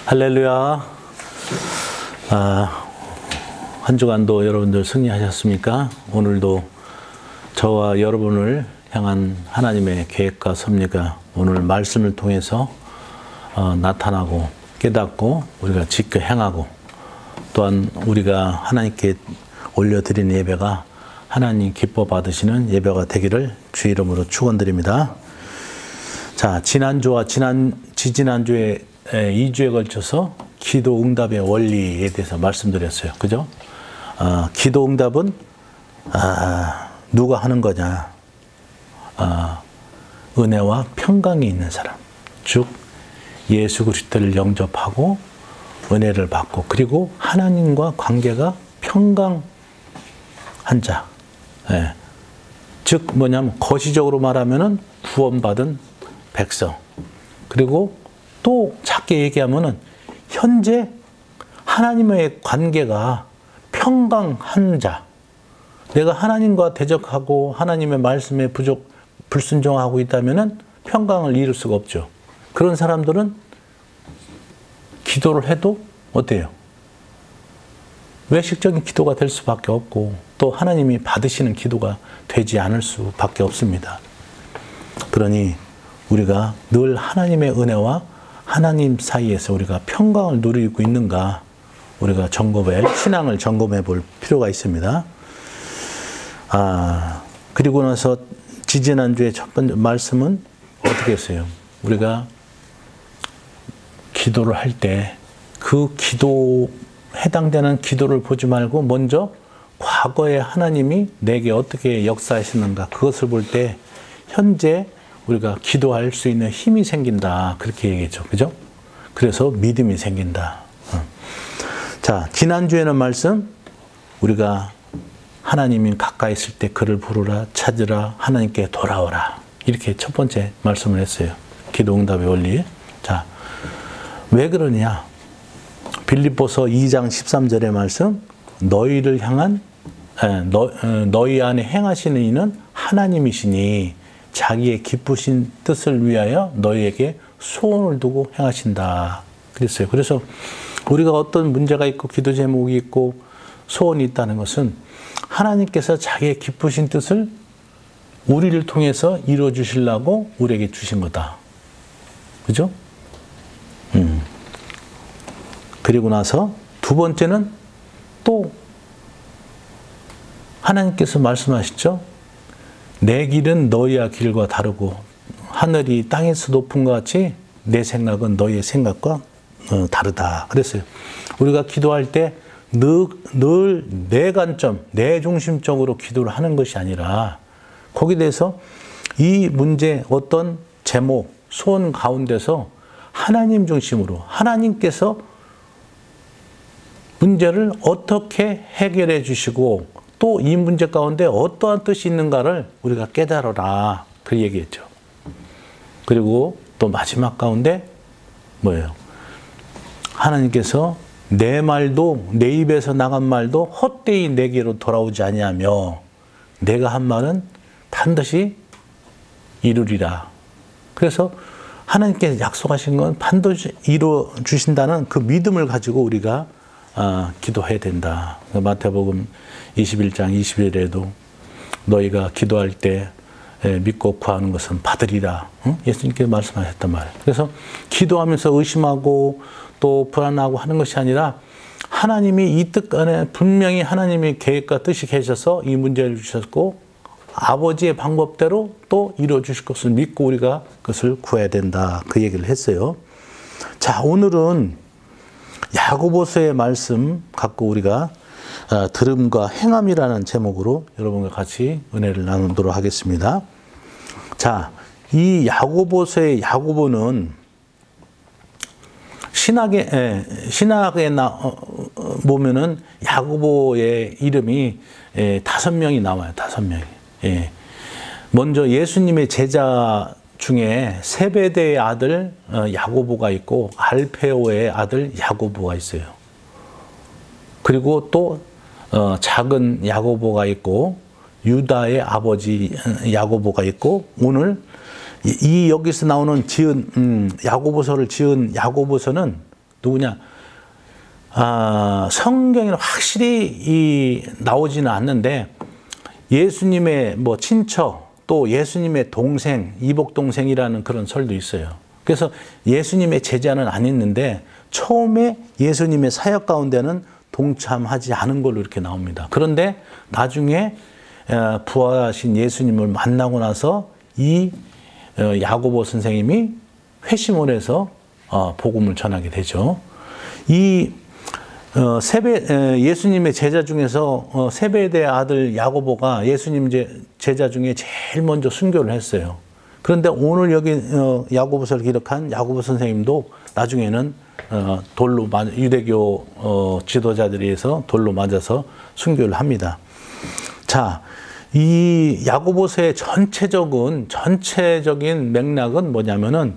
할렐루야. 한 주간도 여러분들 승리하셨습니까? 오늘도 저와 여러분을 향한 하나님의 계획과 섭리가 오늘 말씀을 통해서 나타나고 깨닫고 우리가 지켜 행하고, 또한 우리가 하나님께 올려드리는 예배가 하나님 기뻐 받으시는 예배가 되기를 주 이름으로 축원드립니다. 자, 지난주와 지지난주에 2주에 걸쳐서 기도 응답의 원리에 대해서 말씀드렸어요. 그죠? 기도 응답은 누가 하는 거냐? 은혜와 평강이 있는 사람, 즉 예수 그리스도를 영접하고 은혜를 받고, 그리고 하나님과 관계가 평강한 자. 예. 즉 뭐냐면 거시적으로 말하면은 구원받은 백성. 그리고 또 작게 얘기하면은 현재 하나님의 관계가 평강한 자. 내가 하나님과 대적하고 하나님의 말씀에 불순종하고 있다면은 평강을 이룰 수가 없죠. 그런 사람들은 기도를 해도 어때요? 외식적인 기도가 될 수밖에 없고, 또 하나님이 받으시는 기도가 되지 않을 수밖에 없습니다. 그러니 우리가 늘 하나님의 은혜와 하나님 사이에서 우리가 평강을 누리고 있는가, 우리가 신앙을 점검해 볼 필요가 있습니다. 그리고 나서 지지난주에 첫 번째 말씀은 어떻게 했어요? 우리가 기도를 할 때 그 해당되는 기도를 보지 말고 먼저 과거에 하나님이 내게 어떻게 역사하시는가, 그것을 볼 때 현재 우리가 기도할 수 있는 힘이 생긴다, 그렇게 얘기했죠. 그죠? 그래서 믿음이 생긴다. 자, 지난주에는 말씀, 우리가 하나님이 가까이 있을 때 그를 부르라, 찾으라, 하나님께 돌아오라, 이렇게 첫 번째 말씀을 했어요. 기도 응답의 원리. 자, 왜 그러냐? 빌립보서 2장 13절의 말씀, 너희를 향한 너희 안에 행하시는 이는 하나님이시니 자기의 기쁘신 뜻을 위하여 너희에게 소원을 두고 행하신다, 그랬어요. 그래서 우리가 어떤 문제가 있고 기도 제목이 있고 소원이 있다는 것은 하나님께서 자기의 기쁘신 뜻을 우리를 통해서 이루어 주시려고 우리에게 주신 거다. 그죠? 그리고 나서 두 번째는 또 하나님께서 말씀하시죠. 내 길은 너희의 길과 다르고 하늘이 땅에서 높은 것 같이 내 생각은 너희의 생각과 다르다, 그랬어요. 우리가 기도할 때 늘 내 관점, 내 중심적으로 기도를 하는 것이 아니라 거기에 대해서 이 문제, 어떤 제목, 소원 가운데서 하나님 중심으로 하나님께서 문제를 어떻게 해결해 주시고 또 이 문제 가운데 어떠한 뜻이 있는가를 우리가 깨달아라, 그 얘기했죠. 그리고 또 마지막 가운데 뭐예요? 하나님께서 내 말도, 내 입에서 나간 말도 헛되이 내게로 돌아오지 아니하며 내가 한 말은 반드시 이루리라. 그래서 하나님께서 약속하신 건 반드시 이루어 주신다는 그 믿음을 가지고 우리가 기도해야 된다. 마태복음 21장 20절에도 너희가 기도할 때 믿고 구하는 것은 받으리라, 예수님께서 말씀하셨단 말이에요. 그래서 기도하면서 의심하고 또 불안하고 하는 것이 아니라 하나님이 이 뜻 안에 분명히 하나님의 계획과 뜻이 계셔서 이 문제를 주셨고 아버지의 방법대로 또 이루어 주실 것을 믿고 우리가 그것을 구해야 된다, 그 얘기를 했어요. 자, 오늘은 야고보서의 말씀 갖고 우리가 들음과 행함이라는 제목으로 여러분과 같이 은혜를 나누도록 하겠습니다. 자, 이 야고보서의 야고보는 신학에 보면은 야고보의 이름이 5명이 나와요. 5명이. 예. 먼저 예수님의 제자 중에 세베대의 아들 야고보가 있고 알페오의 아들 야고보가 있어요. 그리고 또 작은 야고보가 있고 유다의 아버지 야고보가 있고 오늘 이 여기서 나오는 야고보서를 지은 야고보서는 누구냐? 성경에는 확실히 나오지는 않는데 예수님의 뭐 친척 또 예수님의 동생, 이복 동생이라는 그런 설도 있어요. 그래서 예수님의 제자는 아니었는데 처음에 예수님의 사역 가운데는 동참하지 않은 걸로 이렇게 나옵니다. 그런데 나중에 부활하신 예수님을 만나고 나서 이 야고보 선생님이 회심을 해서 복음을 전하게 되죠. 이 예수님의 제자 중에서 세베대의 아들 야고보가 예수님 제자 중에 제일 먼저 순교를 했어요. 그런데 오늘 여기 야고보서를 기록한 야고보 선생님도 나중에는 유대교 지도자들에 의해서 돌로 맞아서 순교를 합니다. 자, 이 야고보서의 전체적인 맥락은 뭐냐면은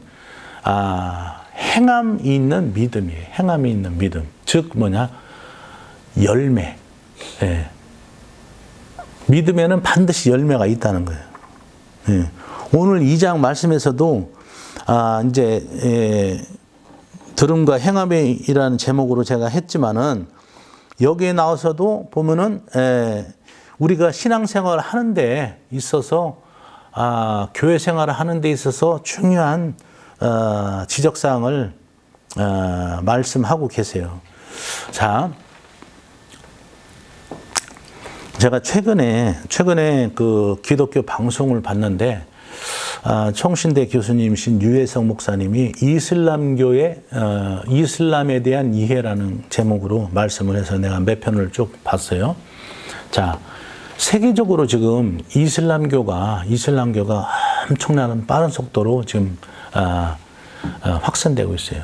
행함이 있는 믿음이에요. 행함이 있는 믿음. 즉 뭐냐? 열매. 예. 믿음에는 반드시 열매가 있다는 거예요. 예. 오늘 2장 말씀에서도 이제 들음과 행함이라는 제목으로 제가 했지만은 여기에 나와서도 보면은 우리가 신앙생활을 하는 데 있어서 교회 생활을 하는 데 있어서 중요한 지적사항을 말씀하고 계세요. 자, 제가 최근에 그 기독교 방송을 봤는데 청신대 교수님이신 유해석 목사님이 이슬람에 대한 이해라는 제목으로 말씀을 해서 내가 몇 편을 쭉 봤어요. 자, 세계적으로 지금 이슬람교가 엄청나는 빠른 속도로 지금 확산되고 있어요.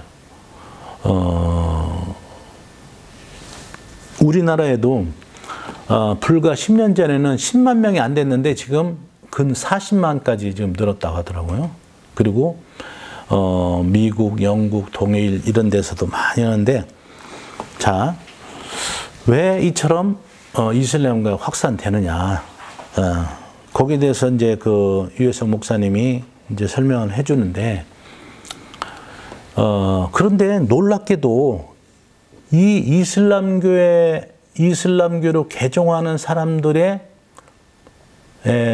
우리나라에도 불과 10년 전에는 10만 명이 안 됐는데 지금 근 40만까지 지금 늘었다고 하더라고요. 그리고 미국, 영국, 동해일 이런 데서도 많이 하는데, 자, 왜 이처럼 이슬람교가 확산되느냐? 거기에 대해서 이제 그 유해석 목사님이 이제 설명을 해주는데, 그런데 놀랍게도 이 이슬람교로 개종하는 사람들의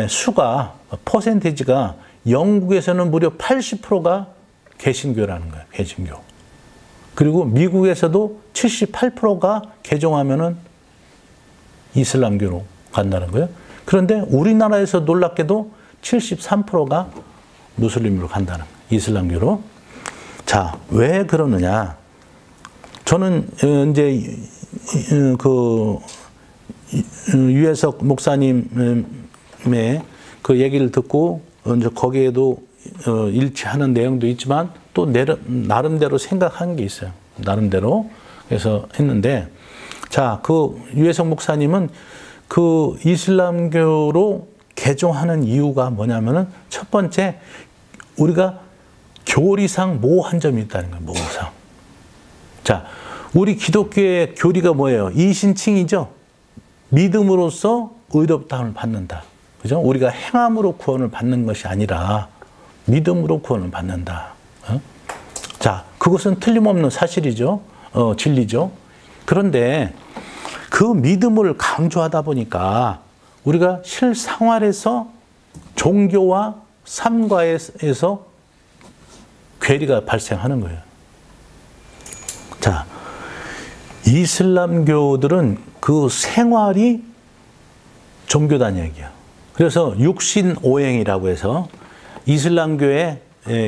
수가, 퍼센티지가 영국에서는 무려 80%가 개신교라는 거예요. 개신교. 그리고 미국에서도 78%가 개종하면은 이슬람교로 간다는 거예요. 그런데 우리나라에서 놀랍게도 73%가 무슬림으로 간다는 거예요. 이슬람교로. 자, 왜 그러느냐? 저는 이제 그 유해석 목사님의 그 얘기를 듣고 이제 거기에도 일치하는 내용도 있지만 또 나름대로 생각한 게 있어요. 나름대로. 그래서 했는데, 자, 그 유해석 목사님은 그 이슬람교로 개종하는 이유가 뭐냐면은 첫 번째, 우리가 교리상 모호한 점이 있다는 거예요. 모호상. 자, 우리 기독교의 교리가 뭐예요? 이신칭이죠. 믿음으로써 의롭다함을 받는다. 그죠? 우리가 행함으로 구원을 받는 것이 아니라 믿음으로 구원을 받는다. 자, 그것은 틀림없는 사실이죠. 진리죠. 그런데 그 믿음을 강조하다 보니까 우리가 실생활에서 종교와 삶과에서 괴리가 발생하는 거예요. 자, 이슬람교들은 그 생활이 종교단 얘기야. 그래서 육신오행이라고 해서 이슬람교의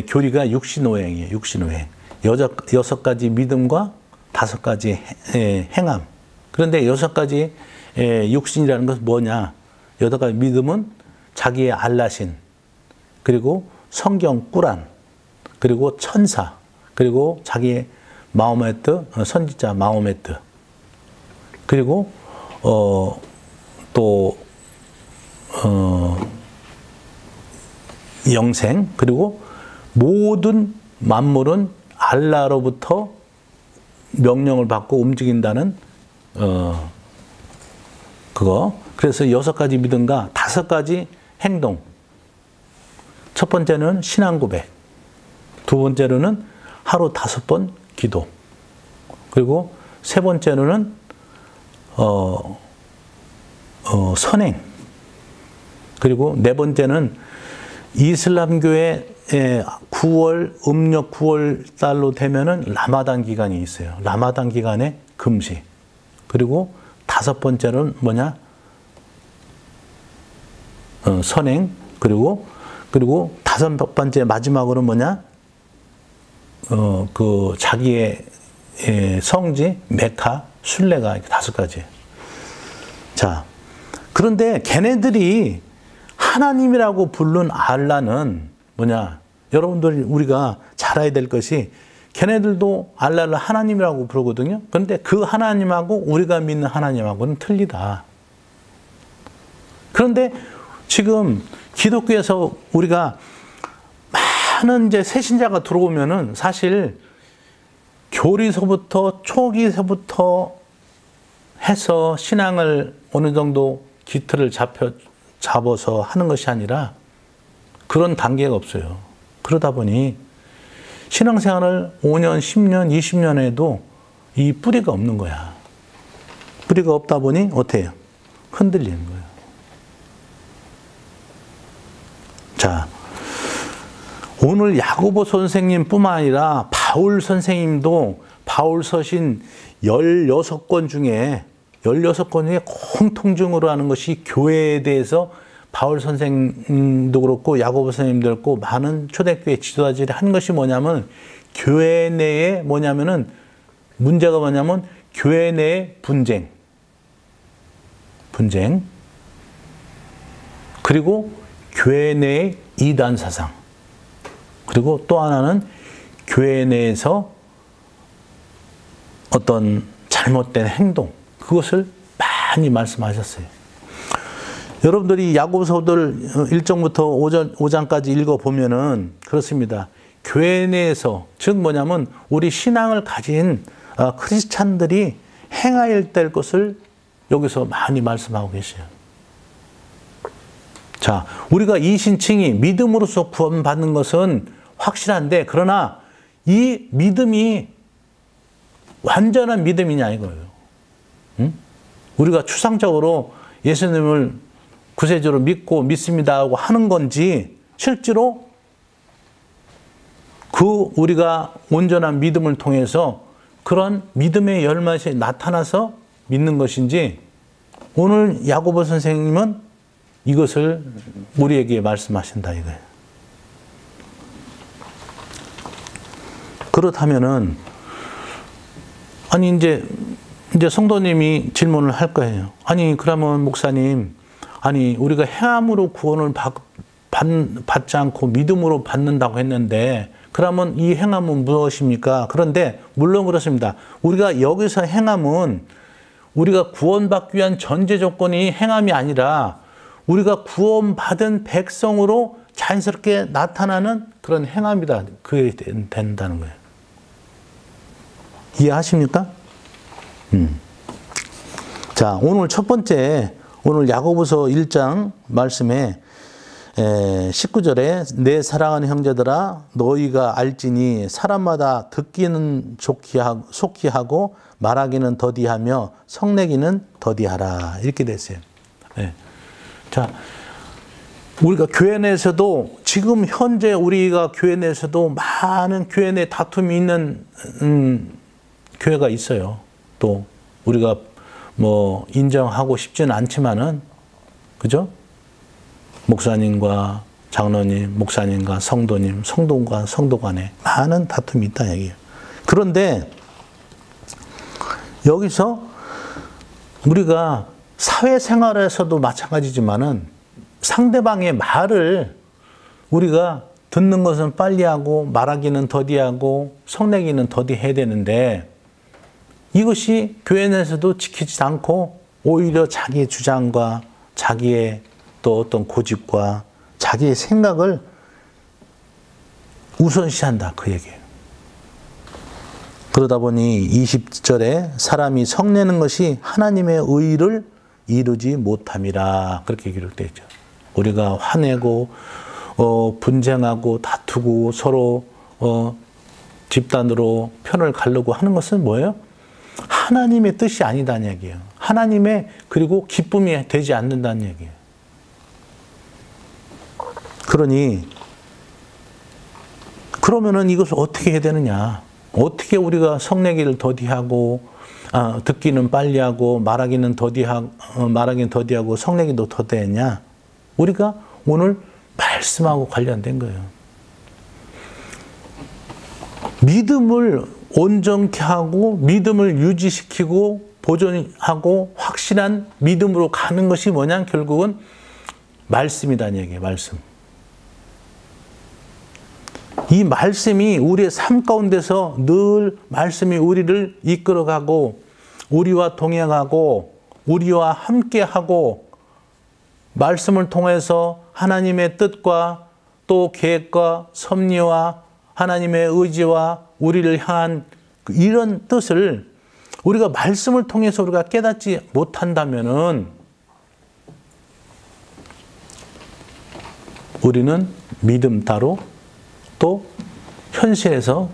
교리가 육신오행이에요. 육신오행. 6가지 믿음과 5가지 행함. 그런데 6가지 육신이라는 것은 뭐냐? 8가지 믿음은 자기의 알라신, 그리고 성경 꾸란, 그리고 천사, 그리고 자기의 마호메트, 선지자 마호메트, 그리고 또 영생, 그리고 모든 만물은 알라로부터 명령을 받고 움직인다는 그거. 그래서 6가지 믿음과 5가지 행동. 첫 번째는 신앙 고백. 두 번째로는 하루 5번 기도. 그리고 세 번째로는 선행. 그리고 네 번째는 이슬람교의 9월, 음력 9월 달로 되면은 라마단 기간이 있어요. 라마단 기간에 금식. 그리고 5번째는 뭐냐? 선행. 그리고 5번째 마지막으로 뭐냐? 그 자기의 성지, 메카, 순례가 5가지. 자, 그런데 걔네들이 하나님이라고 부른 알라는 뭐냐? 여러분들 우리가 잘 알아야 될 것이 걔네들도 알라를 하나님이라고 부르거든요. 그런데 그 하나님하고 우리가 믿는 하나님하고는 틀리다. 그런데 지금 기독교에서 우리가 많은 이제 새신자가 들어오면은 사실 교리서부터 초기서부터 해서 신앙을 어느 정도 기틀을 잡아서 하는 것이 아니라 그런 단계가 없어요. 그러다 보니 신앙생활을 5년, 10년, 20년 해도 이 뿌리가 없는 거야. 뿌리가 없다 보니 어떻게 해요? 흔들리는 거예요. 자, 오늘 야고보 선생님뿐만 아니라 바울 선생님도 바울 서신 16권 중에 공통적으로 하는 것이 교회에 대해서 바울 선생님도 그렇고 야고보 선생님도 그렇고 많은 초대교회 지도자들이 한 것이 뭐냐면 교회 내에 뭐냐면은 문제가 뭐냐면 교회 내의 분쟁. 그리고 교회 내의 이단 사상. 그리고 또 하나는 교회 내에서 어떤 잘못된 행동. 그것을 많이 말씀하셨어요. 여러분들이 야고보서들 1장부터 5장까지 읽어보면은 그렇습니다. 교회 내에서, 즉 뭐냐면 우리 신앙을 가진 크리스찬들이 행해야 될 것을 여기서 많이 말씀하고 계세요. 자, 우리가 이 신칭이 믿음으로써 구원받는 것은 확실한데, 그러나 이 믿음이 완전한 믿음이냐 이거예요. 응? 우리가 추상적으로 예수님을 구세주로 믿습니다 하고 하는 건지, 실제로 그 우리가 온전한 믿음을 통해서 그런 믿음의 열매이 나타나서 믿는 것인지, 오늘 야고보 선생님은 이것을 우리에게 말씀하신다 이거예요. 그렇다면은 아니 이제 성도님이 질문을 할 거예요. 아니 그러면 목사님, 아니 우리가 행함으로 구원을 받지 않고 믿음으로 받는다고 했는데, 그러면 이 행함은 무엇입니까? 그런데 물론 그렇습니다. 우리가 여기서 행함은 우리가 구원받기 위한 전제 조건이 행함이 아니라 우리가 구원받은 백성으로 자연스럽게 나타나는 그런 행함이다. 그게 된다는 거예요. 이해하십니까? 자, 오늘 첫 번째, 오늘 야고보서 1장 말씀에 19절에 내 사랑하는 형제들아 너희가 알지니 사람마다 듣기는 속히 하고 말하기는 더디하며 성내기는 더디하라. 이렇게 됐어요. 네. 자, 우리가 교회 내에서도 지금 현재 우리가 교회 내에서도 많은 교회 내 다툼이 있는 교회가 있어요. 또 우리가 뭐 인정하고 싶지는 않지만은, 그죠? 목사님과 장로님, 목사님과 성도님, 성도과 성도 간에 많은 다툼이 있다 얘기예요. 그런데 여기서 우리가 사회생활에서도 마찬가지지만은 상대방의 말을 우리가 듣는 것은 빨리 하고 말하기는 더디하고 성내기는 더디해야 되는데, 이것이 교회 내에서도 지키지 않고 오히려 자기의 주장과 자기의 또 어떤 고집과 자기의 생각을 우선시한다 그 얘기예요. 그러다 보니 20절에 사람이 성내는 것이 하나님의 의를 이루지 못함이라 그렇게 기록되어 있죠. 우리가 화내고 분쟁하고 다투고 서로 집단으로 편을 가르고 하는 것은 뭐예요? 하나님의 뜻이 아니다는 얘기예요. 하나님의 그리고 기쁨이 되지 않는다는 얘기예요. 그러니 그러면은 이것을 어떻게 해야 되느냐? 어떻게 우리가 성내기를 더디하고 듣기는 빨리하고 말하기는 더디하고 성내기도 더디했냐? 우리가 오늘 말씀하고 관련된 거예요. 믿음을 온전케 하고 믿음을 유지시키고 보존하고 확실한 믿음으로 가는 것이 뭐냐? 결국은 말씀이라는 얘기예요. 말씀. 이 말씀이 우리의 삶 가운데서 늘 말씀이 우리를 이끌어가고 우리와 동행하고 우리와 함께하고 말씀을 통해서 하나님의 뜻과 또 계획과 섭리와 하나님의 의지와 우리를 향한 이런 뜻을 우리가 말씀을 통해서 우리가 깨닫지 못한다면은 우리는 믿음 따로 또 현실에서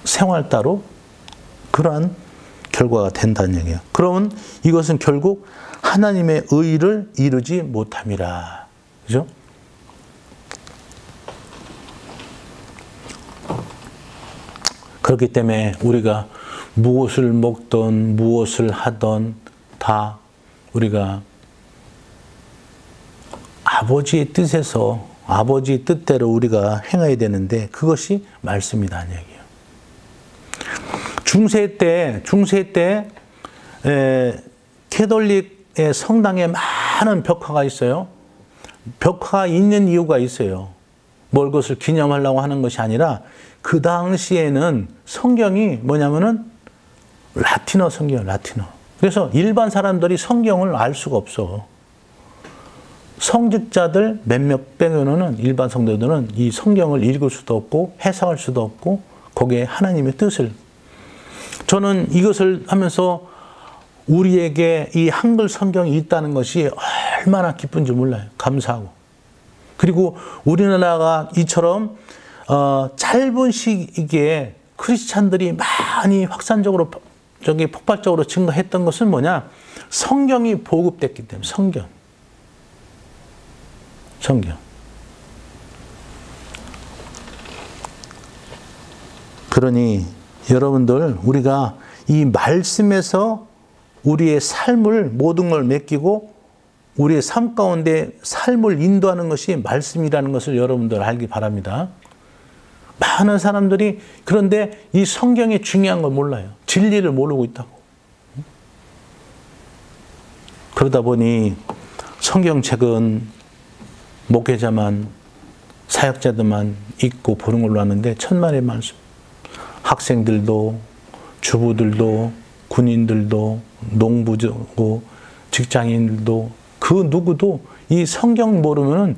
생활 따로 그러한 결과가 된다는 얘기예요. 그러면 이것은 결국 하나님의 의를 이루지 못함이라. 그죠? 그렇기 때문에 우리가 무엇을 먹던 무엇을 하던 다 우리가 아버지의 뜻에서 아버지 뜻대로 우리가 행해야 되는데 그것이 말씀이라는 얘기예요. 중세 때 캐톨릭의 성당에 많은 벽화가 있어요. 벽화가 있는 이유가 있어요. 뭘 그것을 기념하려고 하는 것이 아니라 그 당시에는 성경이 뭐냐면은 라틴어 성경이에요. 라틴어. 그래서 일반 사람들이 성경을 알 수가 없어. 성직자들 몇몇 빼고는 일반 성도들은 이 성경을 읽을 수도 없고 해석할 수도 없고 거기에 하나님의 뜻을 저는 이것을 하면서 우리에게 이 한글 성경이 있다는 것이 얼마나 기쁜지 몰라요. 감사하고. 그리고 우리나라가 이처럼 짧은 시기에 크리스찬들이 많이 확산적으로 폭발적으로 증가했던 것은 뭐냐? 성경이 보급됐기 때문에 성경. 그러니 여러분들 우리가 이 말씀에서 우리의 삶을 모든 걸 맡기고 우리의 삶 가운데 삶을 인도하는 것이 말씀이라는 것을 여러분들 알기 바랍니다. 많은 사람들이 그런데 이 성경의 중요한 걸 몰라요. 진리를 모르고 있다고. 그러다 보니 성경책은 목회자만 사역자들만 읽고 보는 걸로 아는데 천만의 말씀. 학생들도 주부들도 군인들도 농부고 직장인들도 그 누구도 이 성경 모르면은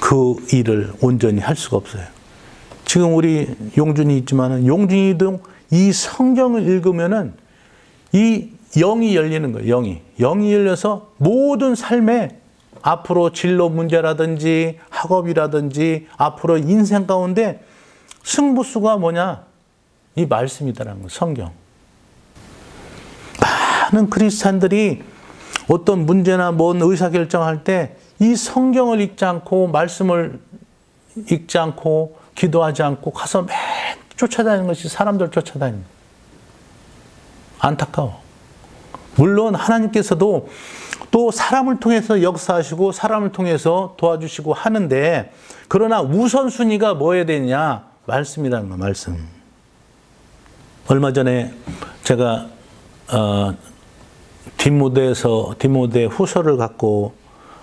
그 일을 온전히 할 수가 없어요. 지금 우리 용준이 있지만은 용준이도 이 성경을 읽으면은 이 영이 열리는 거예요. 영이 열려서 모든 삶에 앞으로 진로 문제라든지 학업이라든지 앞으로 인생 가운데 승부수가 뭐냐? 이 말씀이다라는 거예요. 성경. 많은 크리스찬들이 어떤 문제나 뭔 의사결정할 때 이 성경을 읽지 않고 말씀을 읽지 않고 기도하지 않고 가서 맨 쫓아다니는 것이 사람들 쫓아다니는 거예요. 안타까워. 물론 하나님께서도 또 사람을 통해서 역사하시고 사람을 통해서 도와주시고 하는데 그러나 우선순위가 뭐여야 되느냐? 말씀이라는 거예요. 말씀. 얼마 전에 제가 디모데 후서를 갖고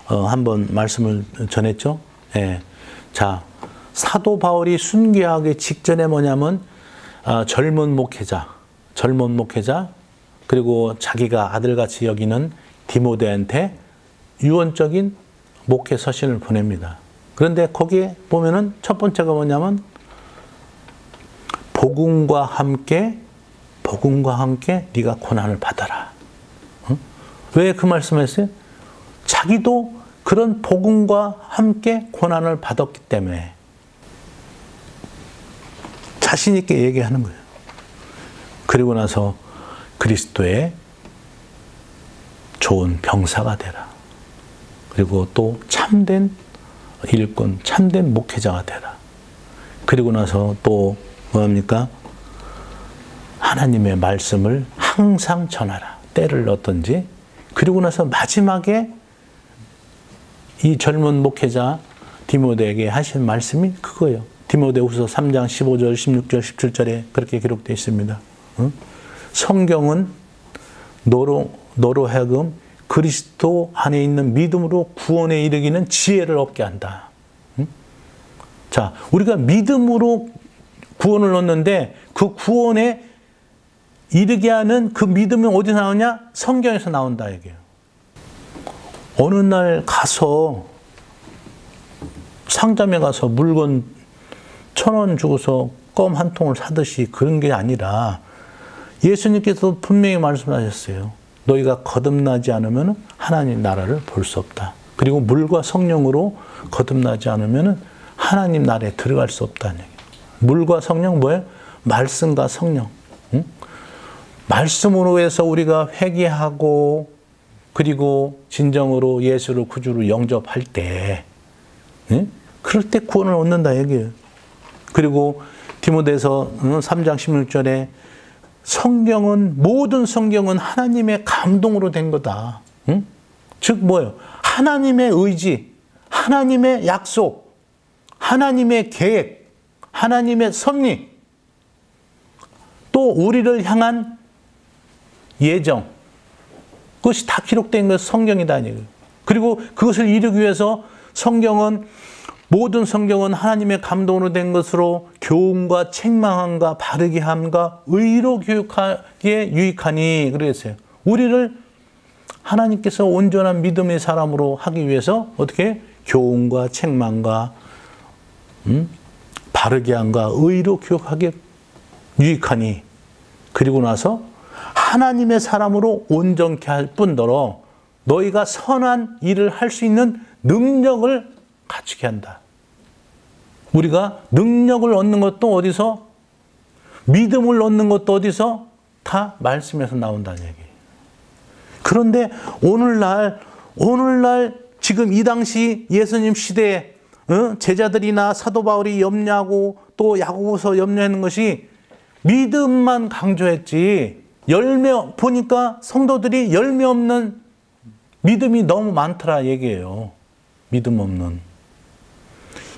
한번 말씀을 전했죠. 예. 자, 사도 바울이 순교하기 직전에 뭐냐면 젊은 목회자 그리고 자기가 아들같이 여기는 디모데한테 유언적인 목회 서신을 보냅니다. 그런데 거기에 보면은 첫 번째가 뭐냐면 복음과 함께 네가 고난을 받아라. 왜 그 말씀을 했어요? 자기도 그런 복음과 함께 고난을 받았기 때문에 자신 있게 얘기하는 거예요. 그리고 나서 그리스도의 좋은 병사가 되라. 그리고 또 참된 일꾼, 참된 목회자가 되라. 그리고 나서 또 뭐합니까? 하나님의 말씀을 항상 전하라. 때를 얻든지. 그리고 나서 마지막에 이 젊은 목회자 디모데에게 하신 말씀이 그거예요. 디모데후서 3장 15절, 16절, 17절에 그렇게 기록되어 있습니다. 성경은 너로 하여금 그리스도 안에 있는 믿음으로 구원에 이르기는 지혜를 얻게 한다. 자, 우리가 믿음으로 구원을 얻는데 그 구원에 이르게 하는 그 믿음이 어디서 나오냐? 성경에서 나온다 얘기예요. 어느 날 가서 상점에 가서 물건 1,000원 주고서 껌 한 통을 사듯이 그런 게 아니라 예수님께서 분명히 말씀하셨어요. 너희가 거듭나지 않으면 하나님 나라를 볼 수 없다. 그리고 물과 성령으로 거듭나지 않으면 하나님 나라에 들어갈 수 없다는 얘기예요. 물과 성령 뭐예요? 말씀과 성령. 응? 말씀으로 해서 우리가 회개하고 그리고 진정으로 예수를 구주로 영접할 때 응? 그럴 때 구원을 얻는다 얘기예요. 그리고 디모데서 3장 16절에 성경은 모든 성경은 하나님의 감동으로 된 거다. 응? 즉 뭐예요? 하나님의 의지, 하나님의 약속, 하나님의 계획, 하나님의 섭리, 또 우리를 향한 예정, 그것이 다 기록된 것이 성경이다. 그리고 그것을 이루기 위해서 모든 성경은 하나님의 감동으로 된 것으로 교훈과 책망함과 바르게 함과 의로 교육하기에 유익하니 그랬어요. 우리를 하나님께서 온전한 믿음의 사람으로 하기 위해서 어떻게 교훈과 책망과 바르게 함과 의로 교육하기에 유익하니 그리고 나서 하나님의 사람으로 온전케 할 뿐더러 너희가 선한 일을 할 수 있는 능력을 갖추게 한다. 우리가 능력을 얻는 것도 어디서? 믿음을 얻는 것도 어디서? 다 말씀에서 나온다는 얘기예요. 그런데 오늘날 지금 이 당시 예수님 시대에 제자들이나 사도 바울이 염려하고 또 야고보서 염려하는 것이 믿음만 강조했지 보니까 성도들이 열매 없는 믿음이 너무 많더라 얘기예요. 믿음 없는.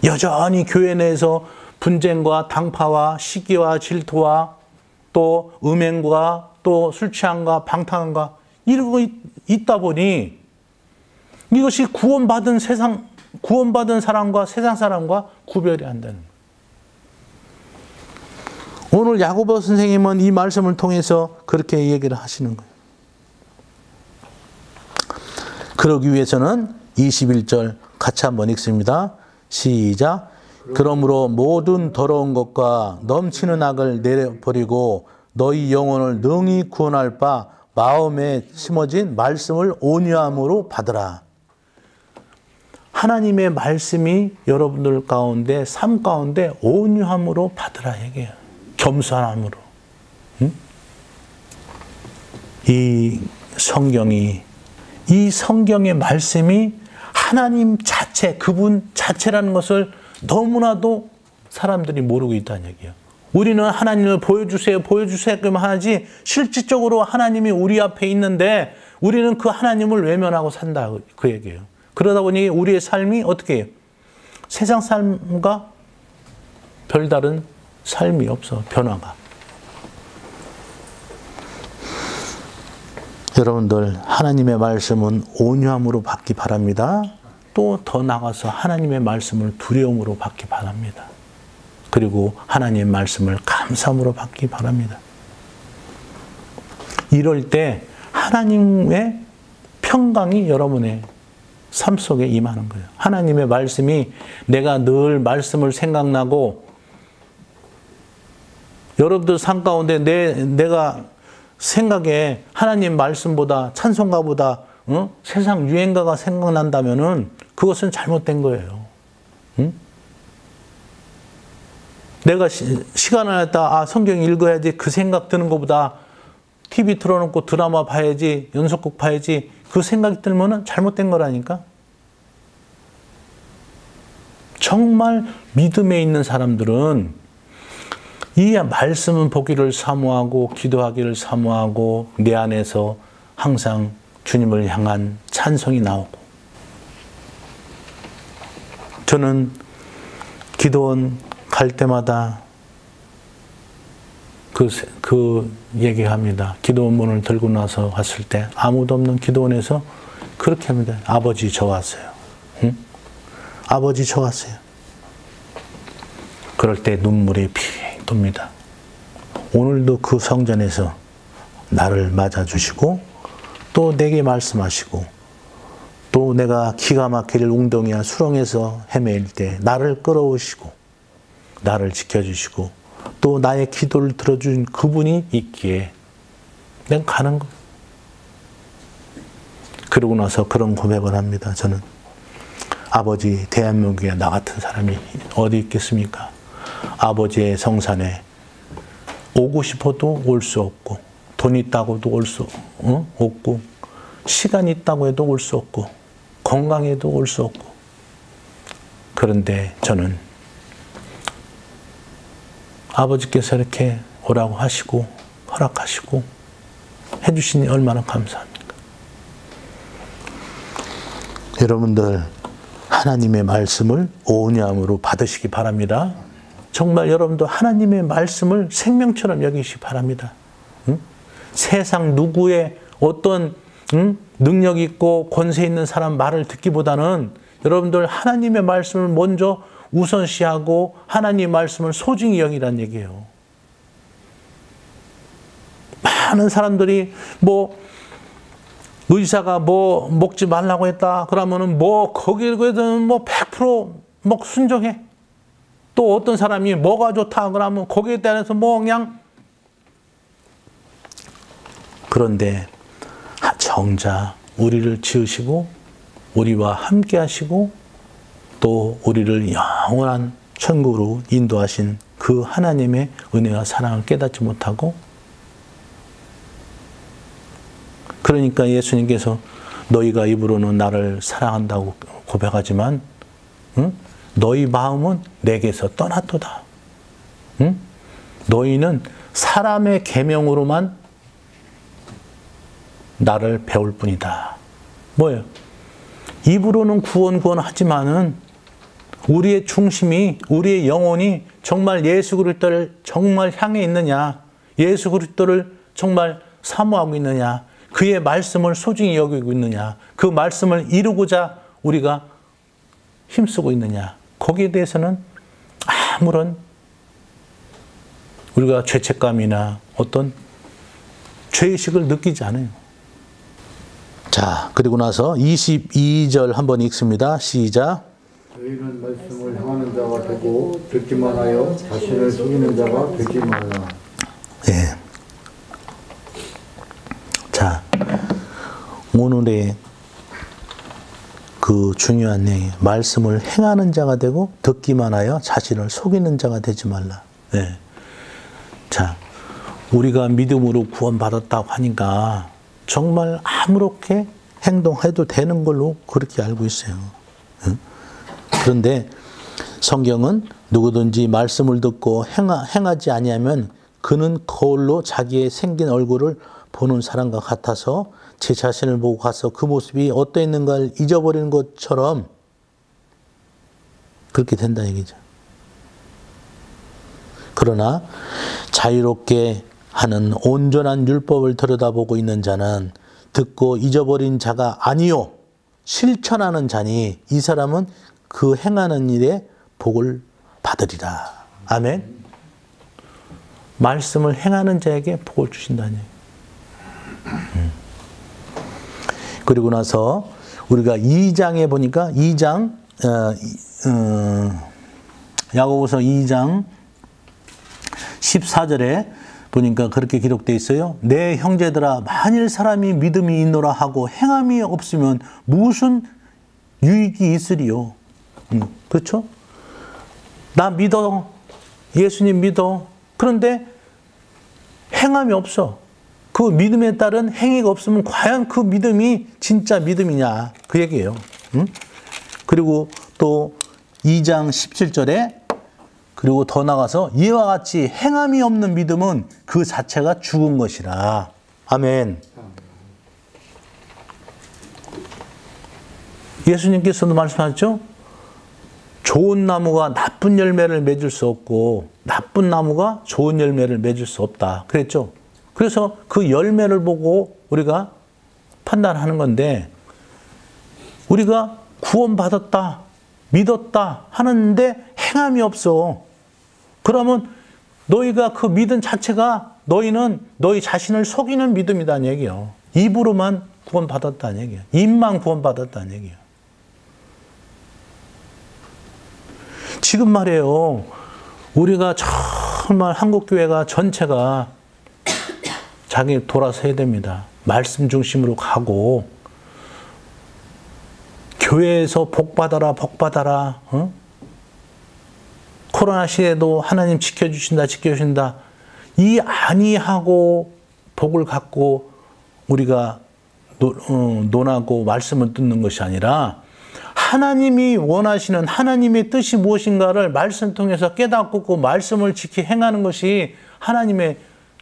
여전히 교회 내에서 분쟁과 당파와 시기와 질투와 또 음행과 또 술 취함과 방탕함과 이러고 있다 보니 이것이 구원받은 사람과 세상 사람과 구별이 안 되는 거예요. 오늘 야고보 선생님은 이 말씀을 통해서 그렇게 얘기를 하시는 거예요. 그러기 위해서는 21절 같이 한번 읽습니다. 시작. 그러므로 모든 더러운 것과 넘치는 악을 내려버리고 너희 영혼을 능히 구원할 바 마음에 심어진 말씀을 온유함으로 받으라. 하나님의 말씀이 여러분들 가운데 삶 가운데 온유함으로 받으라 얘기해요. 겸손함으로. 응? 이 성경의 말씀이 하나님 자체, 그분 자체라는 것을 너무나도 사람들이 모르고 있다는 얘기예요. 우리는 하나님을 보여주세요 그러면 하지 실질적으로 하나님이 우리 앞에 있는데 우리는 그 하나님을 외면하고 산다 그 얘기예요. 그러다 보니 우리의 삶이 어떻게 해요? 세상 삶과 별다른 삶이 없어, 변화가. 여러분들 하나님의 말씀은 온유함으로 받기 바랍니다. 또 더 나가서 하나님의 말씀을 두려움으로 받기 바랍니다. 그리고 하나님의 말씀을 감사함으로 받기 바랍니다. 이럴 때 하나님의 평강이 여러분의 삶 속에 임하는 거예요. 하나님의 말씀이 내가 늘 말씀을 생각나고 여러분들 삶 가운데 내가 생각에 하나님 말씀보다 찬송가보다 세상 유행가가 생각난다면은 그것은 잘못된 거예요. 응? 내가 시간을 갖다 성경 읽어야지 그 생각 드는 것보다 TV 틀어놓고 드라마 봐야지, 연속극 봐야지 그 생각이 들면은 잘못된 거라니까. 정말 믿음에 있는 사람들은 이 말씀은 보기를 사모하고 기도하기를 사모하고 내 안에서 항상 주님을 향한 찬송이 나오고, 저는 기도원 갈 때마다 그 얘기합니다. 기도원 문을 들고 나서 왔을 때 아무도 없는 기도원에서 그렇게 합니다. 아버지 저 왔어요. 응? 아버지 저 왔어요. 그럴 때 눈물이 핑 돕니다. 오늘도 그 성전에서 나를 맞아주시고 또 내게 말씀하시고 또 내가 기가 막힐 웅덩이와 수렁에서 헤매일 때 나를 끌어오시고 나를 지켜주시고 또 나의 기도를 들어준 그분이 있기에 내가 가는 거예요. 그러고 나서 그런 고백을 합니다. 저는 아버지, 대한민국에 나 같은 사람이 어디 있겠습니까? 아버지의 성산에 오고 싶어도 올 수 없고, 돈 있다고도 올 수 없고, 시간 있다고 해도 올 수 없고, 건강해도 올 수 없고. 그런데 저는 아버지께서 이렇게 오라고 하시고 허락하시고 해주시니 얼마나 감사합니까? 여러분들 하나님의 말씀을 온유함으로 받으시기 바랍니다. 정말 여러분도 하나님의 말씀을 생명처럼 여기시기 바랍니다. 응? 세상 누구의 어떤 능력 있고 권세 있는 사람 말을 듣기보다는 여러분들 하나님의 말씀을 먼저 우선시하고 하나님의 말씀을 소중히 여기란 얘기예요. 많은 사람들이 의사가 먹지 말라고 했다 그러면은 거기에는 100% 순종해. 또 어떤 사람이 뭐가 좋다 그러면 거기에 대해서 그냥. 그런데 정작 우리를 지으시고 우리와 함께 하시고 또 우리를 영원한 천국으로 인도하신 그 하나님의 은혜와 사랑을 깨닫지 못하고, 그러니까 예수님께서 너희가 입으로는 나를 사랑한다고 고백하지만 너희 마음은 내게서 떠났도다. 너희는 사람의 계명으로만 나를 배울 뿐이다. 뭐예요? 입으로는 구원 하지만은 우리의 중심이, 우리의 영혼이 정말 예수 그리스도를 정말 향해 있느냐, 예수 그리스도를 정말 사모하고 있느냐, 그의 말씀을 소중히 여기고 있느냐, 그 말씀을 이루고자 우리가 힘쓰고 있느냐, 거기에 대해서는 아무런 우리가 죄책감이나 어떤 죄의식을 느끼지 않아요. 자, 그리고 나서 22절 한번 읽습니다. 시작. 너희는 말씀을 향하는 자가 되고 듣기만 하여 자신을 속이는 자가 되지 말라. 예. 자, 오늘의 그 중요한 내용, 말씀을 행하는 자가 되고 듣기만 하여 자신을 속이는 자가 되지 말라. 예. 자, 우리가 믿음으로 구원받았다고 하니까 정말 아무렇게 행동해도 되는 걸로 그렇게 알고 있어요. 예? 그런데 성경은 누구든지 말씀을 듣고 행하지 아니하면 그는 거울로 자기의 생긴 얼굴을 보는 사람과 같아서 제 자신을 보고 가서 그 모습이 어떠했는가를 잊어버리는 것처럼 그렇게 된다 얘기죠. 그러나 자유롭게 하는 온전한 율법을 들여다보고 있는 자는 듣고 잊어버린 자가 아니요 실천하는 자니 이 사람은 그 행하는 일에 복을 받으리라. 아멘. 말씀을 행하는 자에게 복을 주신다니. 그리고 나서 우리가 2장에 보니까 2장 야고보서 2장 14절에 보니까 그렇게 기록되어 있어요. 내 형제들아 만일 사람이 믿음이 있노라 하고 행함이 없으면 무슨 유익이 있으리요. 그렇죠? 나 믿어. 예수님 믿어. 그런데 행함이 없어. 그 믿음에 따른 행위가 없으면 과연 그 믿음이 진짜 믿음이냐. 그 얘기예요. 그리고 또 2장 17절에 그리고 더 나가서 이와 같이 행함이 없는 믿음은 그 자체가 죽은 것이라. 아멘. 예수님께서도 말씀하셨죠? 좋은 나무가 나쁜 열매를 맺을 수 없고 나쁜 나무가 좋은 열매를 맺을 수 없다. 그랬죠? 그래서 그 열매를 보고 우리가 판단하는 건데 우리가 구원받았다, 믿었다 하는데 행함이 없어. 그러면 너희가 그 믿음 자체가 너희는 너희 자신을 속이는 믿음이다는 얘기예요. 입으로만 구원받았다는 얘기예요. 입만 구원받았다는 얘기예요. 지금 말이에요. 우리가 정말 한국교회가 전체가 자기 돌아서야 됩니다. 말씀 중심으로 가고 교회에서 복 받아라, 복 받아라. 어? 코로나 시대에도 하나님 지켜주신다, 지켜주신다. 이 안위하고 복을 갖고 우리가 논하고 말씀을 듣는 것이 아니라 하나님이 원하시는 하나님의 뜻이 무엇인가를 말씀 통해서 깨닫고 그 말씀을 지키 행하는 것이 하나님의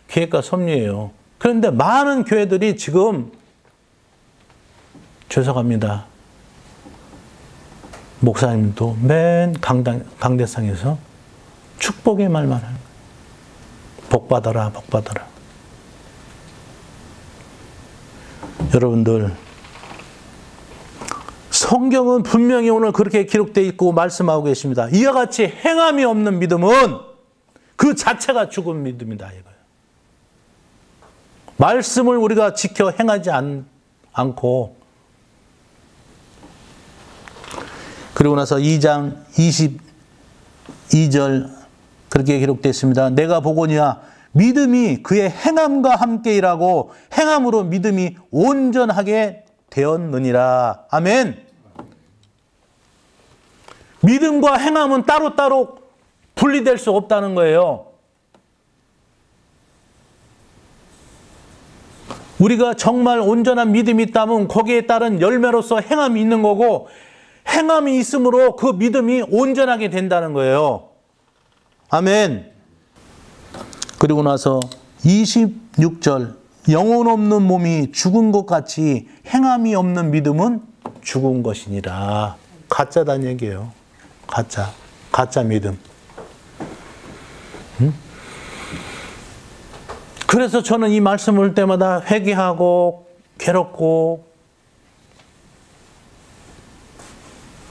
계획과 섭리예요. 그런데 많은 교회들이 지금 죄송합니다. 목사님도 맨 강대상에서 축복의 말만 하는 거예요. 복 받아라, 복 받아라. 여러분들, 성경은 분명히 오늘 그렇게 기록되어 있고 말씀하고 계십니다. 이와 같이 행함이 없는 믿음은 그 자체가 죽은 믿음이다. 이거예요. 말씀을 우리가 지켜 행하지 않고 그리고 나서 2장 22절 그렇게 기록되어 있습니다. 내가 보거니와 믿음이 그의 행함과 함께 일하고 행함으로 믿음이 온전하게 되었느니라. 아멘. 믿음과 행함은 따로따로 분리될 수 없다는 거예요. 우리가 정말 온전한 믿음이 있다면 거기에 따른 열매로서 행함이 있는 거고 행함이 있으므로 그 믿음이 온전하게 된다는 거예요. 아멘. 그리고 나서 26절 영혼 없는 몸이 죽은 것 같이 행함이 없는 믿음은 죽은 것이니라. 가짜다는 얘기예요. 가짜 믿음. 그래서 저는 이 말씀 볼 때마다 회개하고 괴롭고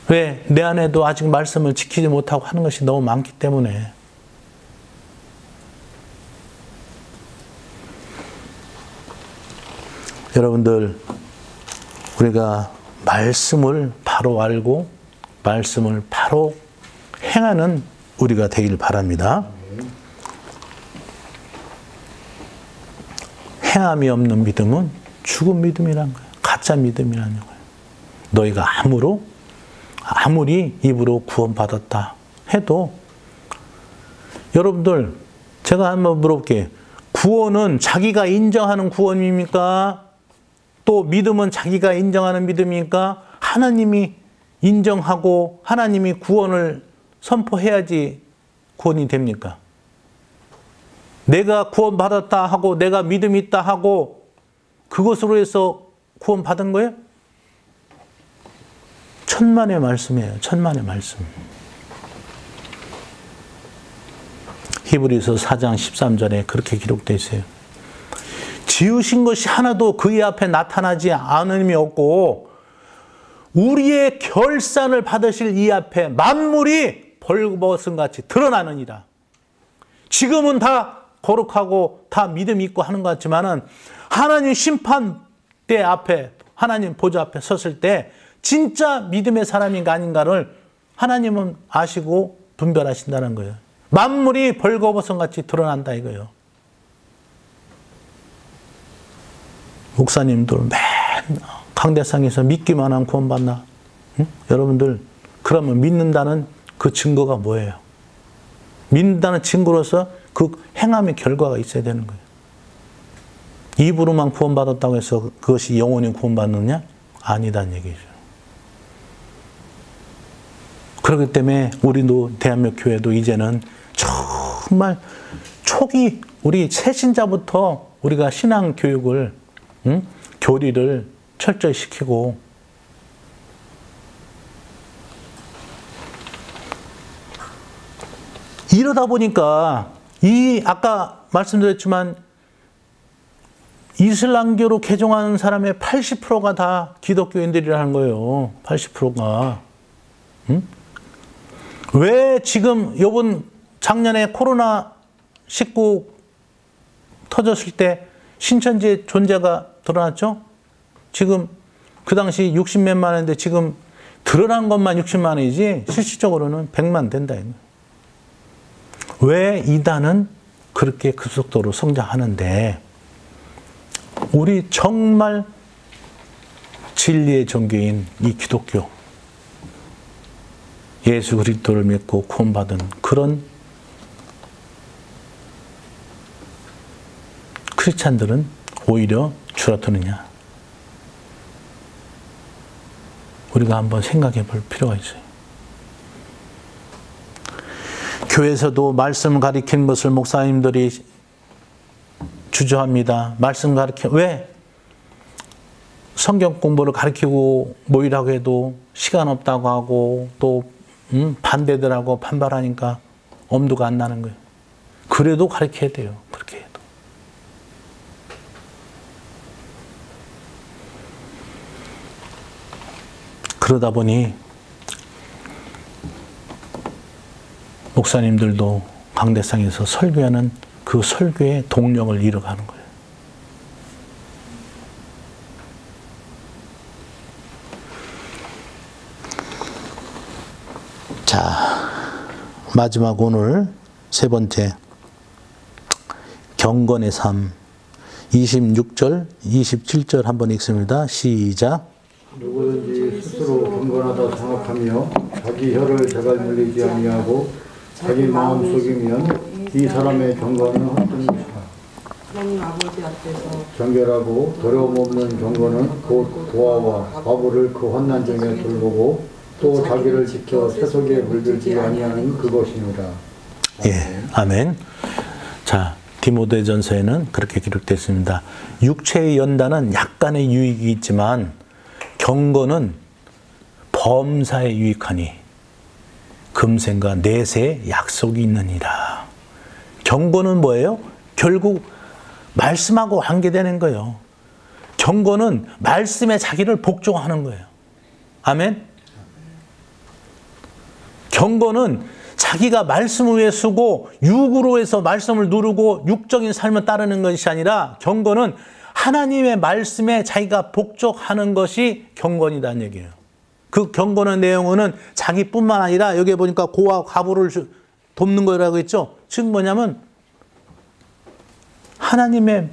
왜? 내 안에도 아직 말씀을 지키지 못하고 하는 것이 너무 많기 때문에. 여러분들, 우리가 말씀을 바로 알고 말씀을 바로 행하는 우리가 되길 바랍니다. 행함이 없는 믿음은 죽은 믿음이라는 거예요. 가짜 믿음이라는 거예요. 너희가 아무리 입으로 구원받았다 해도 여러분들 제가 한번 물어볼게요. 구원은 자기가 인정하는 구원입니까? 또 믿음은 자기가 인정하는 믿음입니까? 하나님이 인정하고 하나님이 구원을 선포해야지 구원이 됩니까? 내가 구원받았다 하고 내가 믿음이 있다 하고 그것으로 해서 구원받은 거예요? 천만의 말씀이에요. 천만의 말씀. 히브리서 4장 13절에 그렇게 기록되어 있어요. 지으신 것이 하나도 그의 앞에 나타나지 않음이 없고 우리의 결산을 받으실 이 앞에 만물이 벌거벗음같이 드러나느니라. 지금은 다 거룩하고 다 믿음 있고 하는 것 같지만은 하나님 심판대 앞에 하나님 보좌 앞에 섰을 때 진짜 믿음의 사람인가 아닌가를 하나님은 아시고 분별하신다는 거예요. 만물이 벌거벗음같이 드러난다 이거예요. 목사님들 맨 강대상에서 믿기만 하면 구원받나? 응? 여러분들 그러면 믿는다는 그 증거가 뭐예요? 믿는다는 증거로서 그 행함의 결과가 있어야 되는 거예요. 입으로만 구원받았다고 해서 그것이 영원히 구원받느냐? 아니다는 얘기죠. 그렇기 때문에 우리도 대한민국 교회도 이제는 정말 초기 우리 새신자부터 우리가 신앙 교육을 교리를 철저히 시키고 이러다 보니까 이 아까 말씀드렸지만 이슬람교로 개종하는 사람의 80%가 다 기독교인들이라는 거예요. 80%가. 왜 지금 요번 작년에 코로나19 터졌을 때 신천지의 존재가 드러났죠? 지금 그 당시 60몇만 원인데 지금 드러난 것만 60만 원이지 실질적으로는 100만 된다. 왜 이단은 그렇게 급속도로 성장하는데 우리 정말 진리의 종교인 이 기독교 예수 그리스도를 믿고 구원받은 그런 크리스찬들은 오히려 줄어드느냐? 우리가 한번 생각해 볼 필요가 있어요. 교회에서도 말씀을 가리키는 것을 목사님들이 주저합니다. 말씀 왜? 성경 공부를 가르치고 모이라고 해도 시간 없다고 하고 또 반대들하고 반발하니까 엄두가 안 나는 거예요. 그래도 가르쳐야 돼요. 그렇게 해도. 그러다 보니 목사님들도 강대상에서 설교하는 그 설교의 동력을 잃어가는 거예요. 자, 마지막 오늘 세 번째 경건의 삶 26절, 27절 한번 읽습니다. 시작. 누구든지 스스로 경건하다 생각하며 자기 혀를 제갈 물리지 아니하고 자기 마음 속이면 이 사람의 경건은 헛된 것이다. 하나님 아버지 앞에서 정결하고 더러움 없는 경건은 곧 고아와 과부를 그 환난 중에 돌보고 또 자기를 지켜 세속에 물들지 아니하는 그것이니라. 예, 아멘. 자, 디모데전서에는 그렇게 기록됐습니다. 육체의 연단은 약간의 유익이 있지만 경건은 범사에 유익하니 금생과 내세에 약속이 있느니라. 경건은 뭐예요? 결국 말씀하고 관계되는 거예요. 경건은 말씀에 자기를 복종하는 거예요. 아멘? 경건은 자기가 말씀을 위해 쓰고 육으로 해서 말씀을 누르고 육적인 삶을 따르는 것이 아니라 경건은 하나님의 말씀에 자기가 복종하는 것이 경건이라는 얘기예요. 그 경건의 내용은 자기뿐만 아니라 여기 보니까 고아 과부를 돕는 거라고 했죠. 즉 뭐냐면 하나님의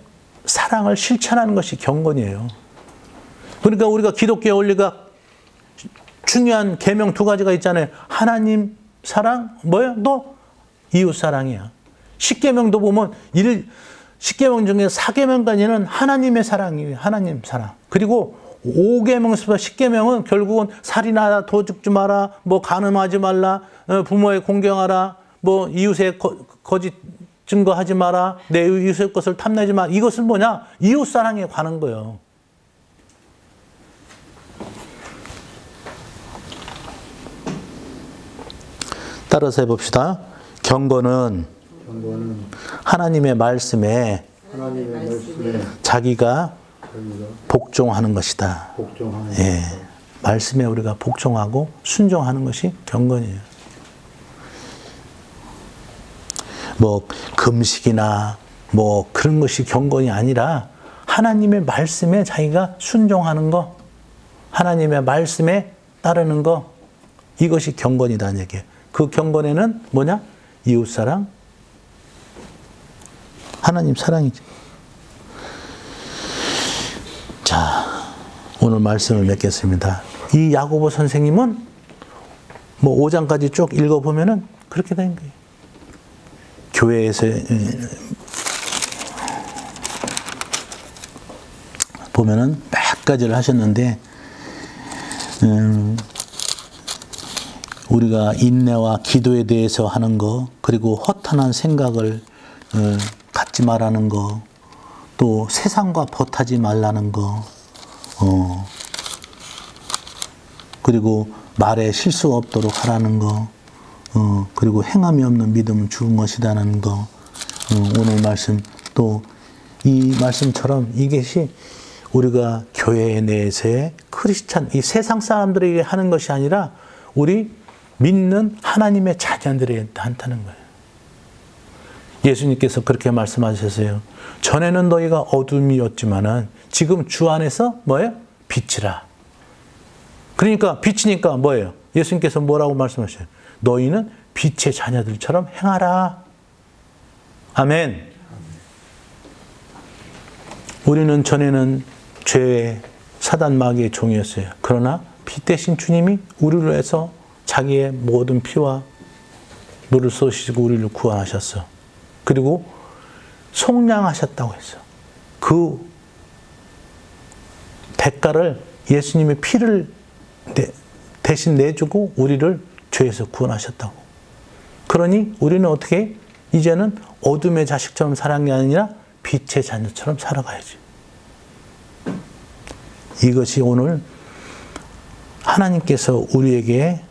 사랑을 실천하는 것이 경건이에요. 그러니까 우리가 기독교에 우리가 중요한 계명 두 가지가 있잖아요. 하나님 사랑, 뭐예요? 또 이웃 사랑이야. 10계명도 보면 10계명 중에 4계명까지는 하나님의 사랑이에요. 하나님 사랑. 그리고 5계명에서 10계명은 결국은 살인하라, 도 죽지 마라, 뭐 간음하지 말라, 부모에 공경하라, 뭐 이웃의 거짓 증거하지 마라, 내 이웃의 것을 탐내지 마라. 이것은 뭐냐? 이웃 사랑에 관한 거예요. 따라서 해봅시다. 경건은 하나님의 말씀에 자기가 복종하는 것이다. 예, 말씀에 우리가 복종하고 순종하는 것이 경건이에요. 뭐 금식이나 뭐 그런 것이 경건이 아니라 하나님의 말씀에 자기가 순종하는 거, 하나님의 말씀에 따르는 거, 이것이 경건이다는 얘기예요. 그 경건에는 뭐냐? 이웃사랑, 하나님 사랑이지. 자, 오늘 말씀을 맺겠습니다. 이 야고보 선생님은 뭐 5장까지 쭉 읽어보면은 그렇게 된 거예요. 교회에서 보면은 몇 가지를 하셨는데, 우리가 인내와 기도에 대해서 하는 거, 그리고 허탄한 생각을 갖지 말라는 거, 또 세상과 벗하지 말라는 거, 그리고 말에 실수 없도록 하라는 거, 그리고 행함이 없는 믿음은 죽은 것이라는 거, 오늘 말씀, 또 이 말씀처럼 이것이 우리가 교회 내에서의 크리스찬, 이 세상 사람들에게 하는 것이 아니라 우리 믿는 하나님의 자녀들에게 한다는 거예요. 예수님께서 그렇게 말씀하셨어요. 전에는 너희가 어둠이었지만은 지금 주 안에서 뭐예요? 빛이라. 그러니까 빛이니까 뭐예요? 예수님께서 뭐라고 말씀하셔요? 너희는 빛의 자녀들처럼 행하라. 아멘. 우리는 전에는 죄의 사단 마귀의 종이었어요. 그러나 빛 대신 주님이 우리를 위해서 자기의 모든 피와 물을 쏘시고 우리를 구원하셨어. 그리고 속량하셨다고 했어. 그 대가를 예수님의 피를 대신 내주고 우리를 죄에서 구원하셨다고. 그러니 우리는 어떻게 이제는 어둠의 자식처럼 살아가는 게 아니라 빛의 자녀처럼 살아가야지. 이것이 오늘 하나님께서 우리에게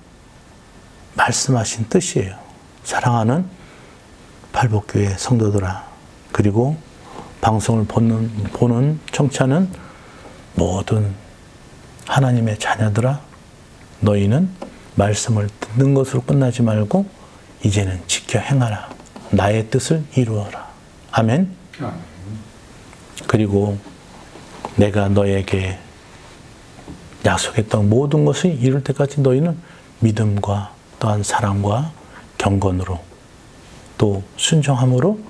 말씀하신 뜻이에요. 사랑하는 팔복교회 성도들아, 그리고 방송을 보는 청취하는 모든 하나님의 자녀들아, 너희는 말씀을 듣는 것으로 끝나지 말고 이제는 지켜 행하라. 나의 뜻을 이루어라. 아멘. 그리고 내가 너에게 약속했던 모든 것을 이룰 때까지 너희는 믿음과 또한 사랑과 경건으로 또 순종함으로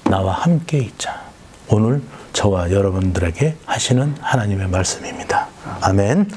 나와 함께 있자. 오늘 저와 여러분들에게 하시는 하나님의 말씀입니다. 아멘.